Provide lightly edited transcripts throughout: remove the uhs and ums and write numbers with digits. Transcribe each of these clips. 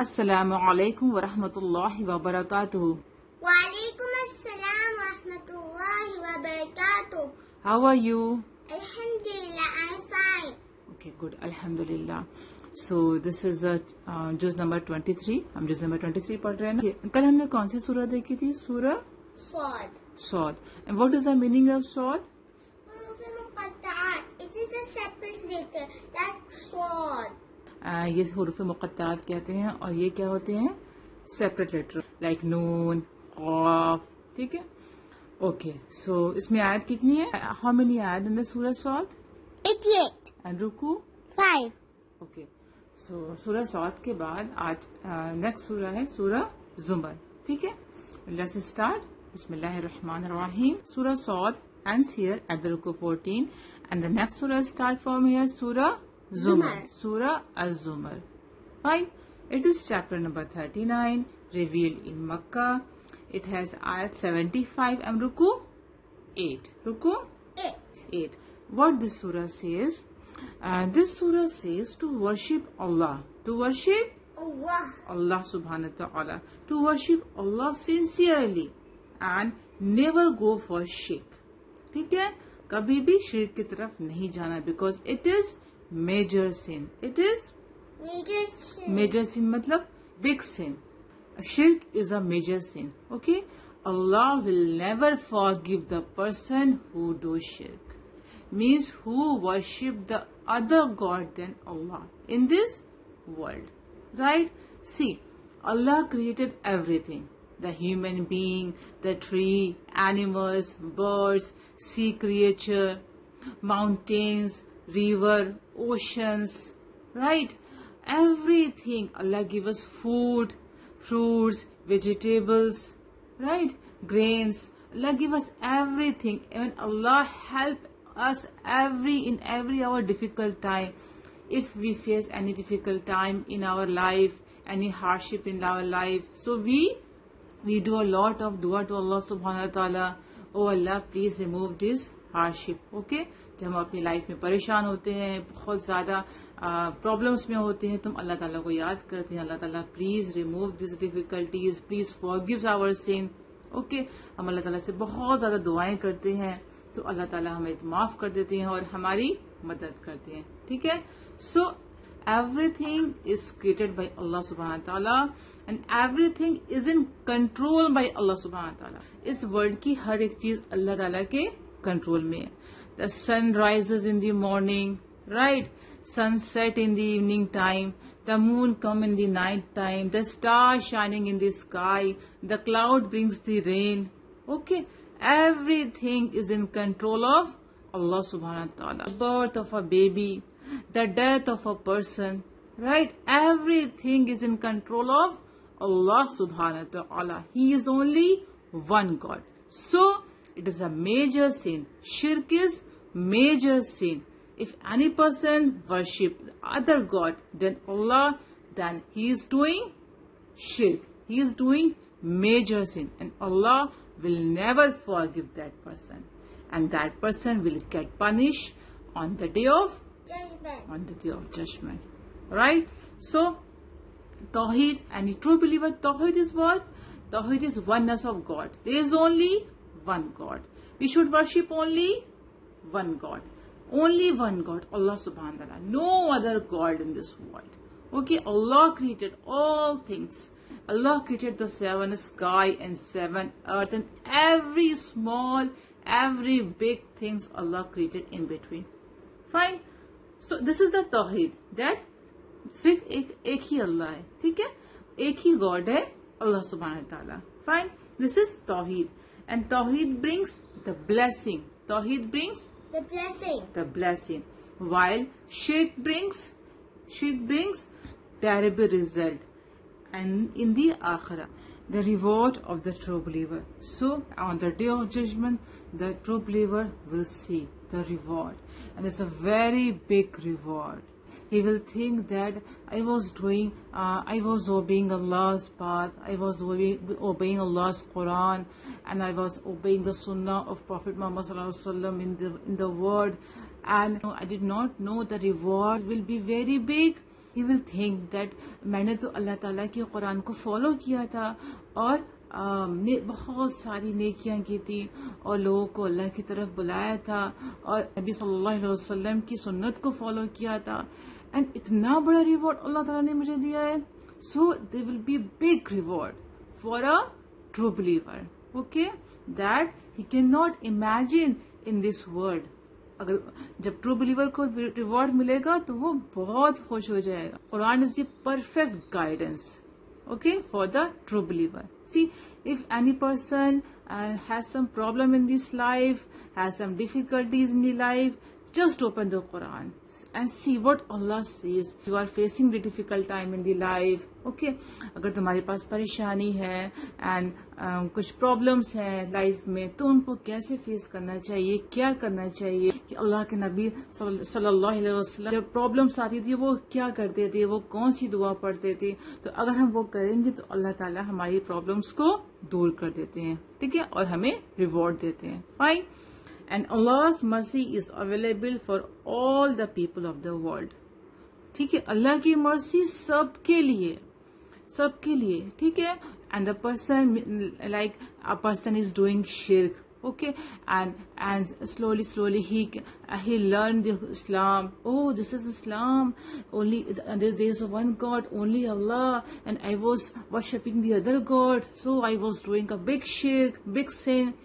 Assalamu alaikum wa rahmatullahi wa barakatuh. Wa alaikum assalam wa rahmatullahi wa barakatuh. How are you? Alhamdulillah, I'm fine. Okay, good. Alhamdulillah. So this is juz number 23. हम juz number 23 पढ़ रहे हैं ना. कल हमने कौन सी सूरह देखी थी? सूरह Sword. Sod. And what is the meaning of Sod? It is a separate letter. That's sword. ये हुरूफ मुक़त्तात कहते हैं और ये क्या होते हैं? सेपरेट लेटर लाइक नून, क़ाफ. ठीक है. ओके. सो इसमें आयत कितनी है? हाउ मेनी आयत इन द सूरह सॉद? 88. एंड रुकू 5. ओके. सो सूरह सॉद के बाद आज नेक्स्ट सूरह है सूरह ज़ुमर. ठीक है. Let's start. बिस्मिल्लाहिर्रहमानिर्रहीम. सूरह Saud ends here at the ruku 14 and the next surah start from here surah Zumar. Surah Az-Zumar. Fine. It is chapter number 39 revealed in Makkah. It has ayat 75 and ruku 8. Ruku 8. What this surah says? This surah says to worship Allah. To worship Allah subhanahu wa ta'ala. To worship Allah sincerely and never go for shirk. ठीक है. कभी भी शिर्क की तरफ नहीं जाना because it is major sin. It is major sin मतलब big sin. शिर्क is a major sin. Okay. Allah will never forgive the person who do शिर्क. Means who worship the other god then Allah in this world. Right. See, Allah created everything. The human being, the tree, animals, birds, sea creature, mountains, river, oceans, right? Everything. Allah give us food, fruits, vegetables, right? Grains. Allah give us everything. Even Allah help us in every our difficult time. If we face any difficult time in our life, any hardship in our life, so we do a lot of dua to Allah subhanahu wa ta'ala. Oh Allah, please remove this hardship. Okay. जब हम अपनी life में परेशान होते हैं, बहुत ज़्यादा problems में होते हैं, तो हम अल्लाह ताला को याद करते हैं. Allah Tala please remove this difficulties, please forgive our sin. Okay. हम अल्लाह ताला से बहुत ज़्यादा दुआएं करते हैं तो अल्लाह ताला हमें माफ़ कर देते हैं और हमारी मदद करते हैं. ठीक है. सो everything is created by Allah subhanahu wa ta'ala and everything is in control by Allah subhanahu wa ta'ala. इस वर्ल्ड की हर एक चीज अल्लाह ताला के कंट्रोल में है. The sun rises in the morning, right? Sunset in the evening time. The moon come in the night time. The stars shining in the sky. The cloud brings the rain. Okay, everything is in control of Allah subhanahu wa ta'ala. The birth of a baby, the death of a person, right? Everything is in control of Allah subhanahu wa ta'ala. He is only one God. So it is a major sin. Shirk is major sin. If any person worship other God than Allah, then he is doing shirk. He is doing major sin, and Allah will never forgive that person, and that person will get punished on the day of judgment. Right? So Tawhid, any true believer, Tawhid is what? Tawhid is oneness of God. There is only one God. We should worship only one God. Only one God, Allah subhanahu wa ta'ala. No other God in this world. Okay, Allah created all things. Allah created the 7 sky and 7 earth and every small, every big things Allah created in between. Fine. So this is the Tawhid, that सिर्फ एक ही अल्लाह है. ठीक है. एक ही God है, अल्लाह सुब्हानहू व तआला. फाइन. दिस इज तौहीद एंड तौहीद ब्रिंग्स द ब्लेसिंग. तौहीद brings the blessing, while shirk brings terrible result, and in the akhirah the reward of the true believer. So on the day of judgment, the true believer will see the reward, and it's a very big reward. He will think that I was obeying Allah's path, I was obeying Allah's Quran, and I was obeying the Sunnah of Prophet Muhammad sallallahu alaihi wasallam in the word, and I did not know the reward will be very big. he will think that मैंने तो अल्लाह ताला के कुरान को follow किया था और बहुत सारी नेकियां की थी और लोगों को अल्लाह की तरफ बुलाया था और नबी सल्लल्लाहु अलैहि वसल्लम की सुन्नत को फॉलो किया था एंड इतना बड़ा रिवॉर्ड अल्लाह ताला ने मुझे दिया है. So there will be big reward for a true believer. Okay, that he can not imagine in this world. अगर जब ट्रू बिलीवर को रिवॉर्ड मिलेगा तो वो बहुत खुश हो जाएगा. Quran is the perfect guidance, okay, for the true believer. See, if any person has some problem in this life, has some difficulties in the life, just open the Quran and see what Allah says. You are facing the difficult time in the life, okay? अगर तुम्हारे पास परेशानी है and कुछ problems हैं life में तो उनको कैसे फेस करना चाहिए, क्या करना चाहिए, कि अल्लाह के नबी सल्लल्लाहु अलैहि वसल्लम जब प्रॉब्लम्स आती थी वो क्या करते थे, वो कौन सी दुआ पढ़ते थे. तो अगर हम वो करेंगे तो अल्लाह ताला हमारी प्रॉब्लम्स को दूर कर देते हैं, ठीक है, और हमें रिवॉर्ड देते हैं. Fine. And Allah's mercy is available for all the people of the world. ठीक है, अल्लाह की मर्सी सबके लिए, सबके लिए, ठीक है. And the person, like a person is doing shirk, okay, and slowly he learned the Islam. Oh, this is Islam. Only there is one God, only Allah, and I was worshipping the other God, so I was doing a big shirk, big sin.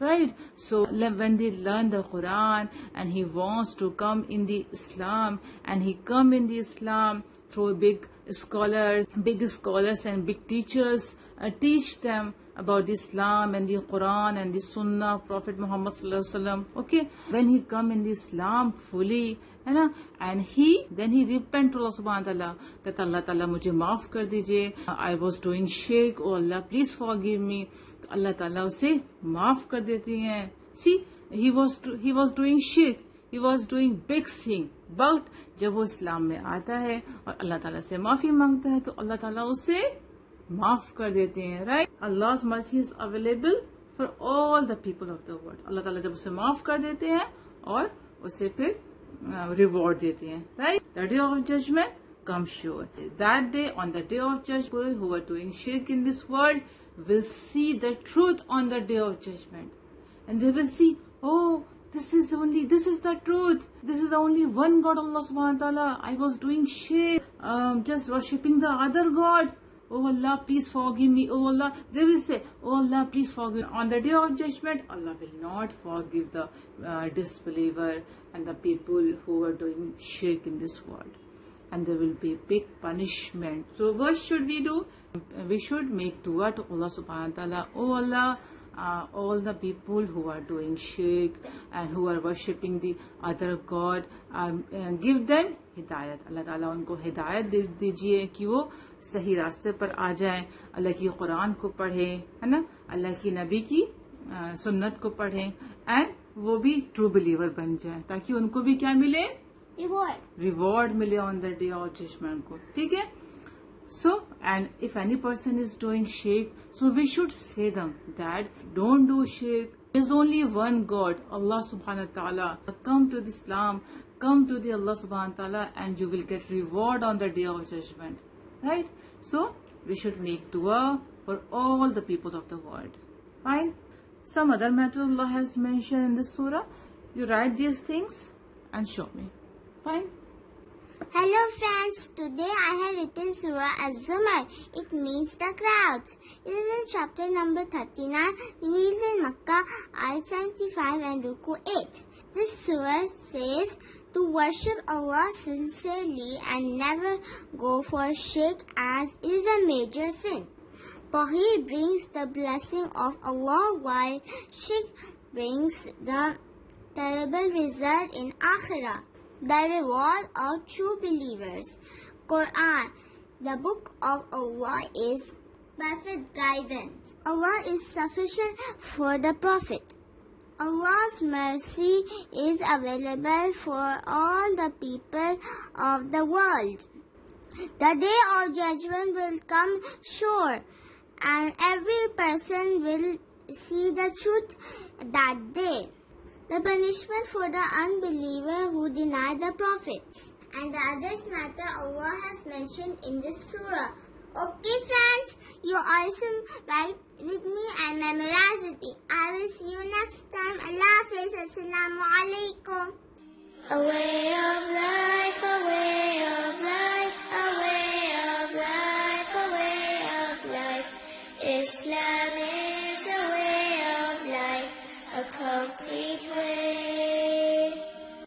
Right? So when they learn the Quran and he wants to come in the Islam and he come in the Islam through big scholars and big teachers teach them about the Islam and the Quran and the Sunnah of Prophet Muhammad sallallahu alaihi wasallam. Okay, when he come in the Islam fully, है ना, and then he repent to Allah subhanahu wa ta'ala, कहता अल्लाह ताला मुझे माफ कर दीजिए, I was doing shirk, oh Allah please forgive me. तो अल्लाह ताला उसे माफ कर देती हैं. See, he was doing shirk, he was doing big sin, but जब वो इस्लाम में आता है और अल्लाह ताला से माफी मांगता है तो अल्लाह ताला उसे माफ कर देते हैं. Right. Allah's mercy is available for all the people of the world. अल्लाह ताला जब उसे माफ कर देते हैं और उसे फिर रिवॉर्ड देते हैं. Right. The day of judgment comes sure. That day, on the day of judgment, people who are doing shirk in this world will see the truth on the day of judgment, and they will see, oh, this is the truth. This is the only one God, Allah subhanahu wa ta'ala. I was doing shirk, just worshipping the other God. Oh Allah, please forgive me. Oh Allah, they will say, oh Allah, please forgive me. On the day of judgment, Allah will not forgive the disbeliever and the people who are doing shirk in this world. And there will be big punishment. So what should we do? We should make dua to Allah subhanahu wa ta'ala. Oh Allah, all the people who are doing shirk and who are worshipping the other God, give them hidayat. Allah Ta'ala उनको हिदायत दे दीजिए कि वो सही रास्ते पर आ जाएं, अल्लाह की कुरान को पढ़ें, है ना, अल्लाह की नबी की सुन्नत को पढ़ें, एंड वो भी ट्रू बिलीवर बन जाएं, ताकि उनको भी क्या मिले, रिवॉर्ड मिले on the day of judgement को. ठीक है. So, and if any person is doing shirk, so we should say them that don't do shirk. There's only one God, Allah subhanahu wa ta'ala. Come to the Islam, come to the Allah subhanahu wa ta'ala, and you will get reward on the day of judgment. Right? So, we should make dua for all the people of the world. Fine? Some other matter Allah has mentioned in this surah. You write these things and show me. Fine? Hello friends, today I have written Surah Az-Zumar. It means the crowds. It is in chapter number 39, revealed in Makkah, ayat 75 and Ruku 8. This surah says to worship Allah sincerely and never go for shirk, as it is a major sin. Tawhid brings the blessing of Allah, while shirk brings the terrible result in Akhirah. The reward of true believers. Qur'an, the book of Allah, is perfect guidance. Allah is sufficient for the Prophet. Allah's mercy is available for all the people of the world. The day of judgment will come sure, and every person will see the truth that day. The punishment for the unbeliever who deny the prophets. and the others matter Allah has mentioned in this surah. Okay friends, you also write with me and memorize with me. I will see you next time. Allah Hafiz. Assalamu alaikum. A way of life, a way of life, a way of life, a way of life. Islam is a way of life, a complete way